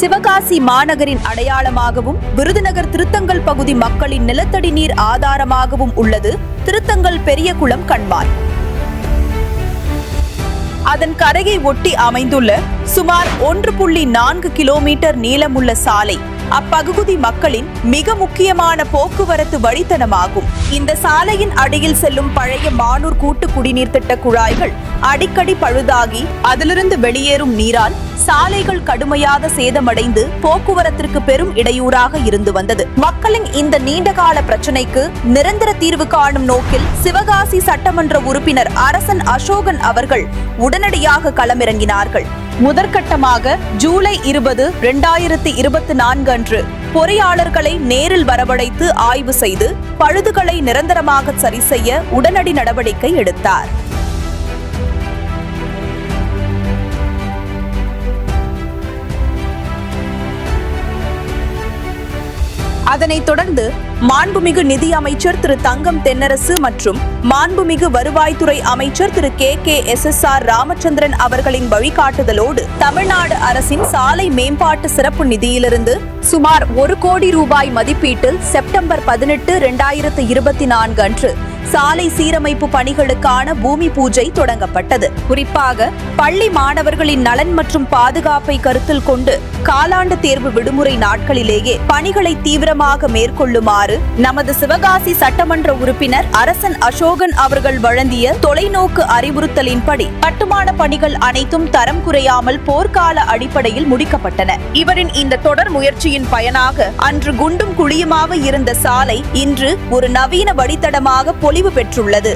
சிவகாசி மாநகரின் அடையாளமாகவும் விருதுநகர் திருத்தங்கல் பகுதி மக்களின் நிலத்தடி நீர் ஆதாரமாகவும் உள்ளது திருத்தங்கல் பெரியகுளம் கண்மாய். அதன் கரையை ஒட்டி அமைந்துள்ள சுமார் 1.4 கிலோமீட்டர் நீளமுள்ள சாலை அப்பகுதி மக்களின் மிக முக்கியமான போக்குவரத்து வழித்தடமாகும். இந்த சாலையின் அடியில் செல்லும் பழைய மானூர் கூட்டு குடிநீர் திட்ட குழாய்கள் அடிக்கடி பழுதாகி அதிலிருந்து வெளியேறும் நீரால் சாலைகள் கடுமையாக சேதமடைந்து போக்குவரத்திற்கு பெரும் இடையூறாக இருந்து வந்தது. மக்களின் இந்த நீண்டகால பிரச்சினைக்கு நிரந்தர தீர்வு காணும் நோக்கில் சிவகாசி சட்டமன்ற உறுப்பினர் அரசன் அசோகன் அவர்கள் உடனடியாக களமிறங்கினார்கள். முதற்கட்டமாக ஜூலை 20, 2024 அன்று பொறியாளர்களை நேரில் வரவழைத்து ஆய்வு செய்து பழுதுகளை நிரந்தரமாக சரி செய்ய உடனடி நடவடிக்கை எடுத்தார். அதனைத் தொடர்ந்து மாண்புமிகு நிதி அமைச்சர் திரு தங்கம் தென்னரசு மற்றும் மாண்புமிகு வருவாய்த்துறை அமைச்சர் திரு KKSSR ராமச்சந்திரன் அவர்களின் வழிகாட்டுதலோடு தமிழ்நாடு அரசின் சாலை மேம்பாட்டு சிறப்பு நிதியிலிருந்து சுமார் 1 கோடி ரூபாய் மதிப்பீட்டில் செப்டம்பர் 18, 2024 அன்று சாலை சீரமைப்பு பணிகளுக்கான பூமி பூஜை தொடங்கப்பட்டது. குறிப்பாக பள்ளி மாணவர்களின் நலன் மற்றும் பாதுகாப்பை கருத்தில் கொண்டு காலாண்டு தேர்வு விடுமுறை நாட்களிலேயே பணிகளை தீவிரமாக மேற்கொள்ளுமாறு நமது சிவகாசி சட்டமன்ற உறுப்பினர் அரசன் அசோகன் அவர்கள் வழங்கிய தொலைநோக்கு அறிவுறுத்தலின்படி கட்டுமான பணிகள் அனைத்தும் தரம் குறையாமல் போர்க்கால அடிப்படையில் முடிக்கப்பட்டன. இவரின் இந்த தொடர் முயற்சியின் பயனாக அன்று குண்டும் குழியுமாக இருந்த சாலை இன்று ஒரு நவீன வழித்தடமாக பொலிவு பெற்றுள்ளது.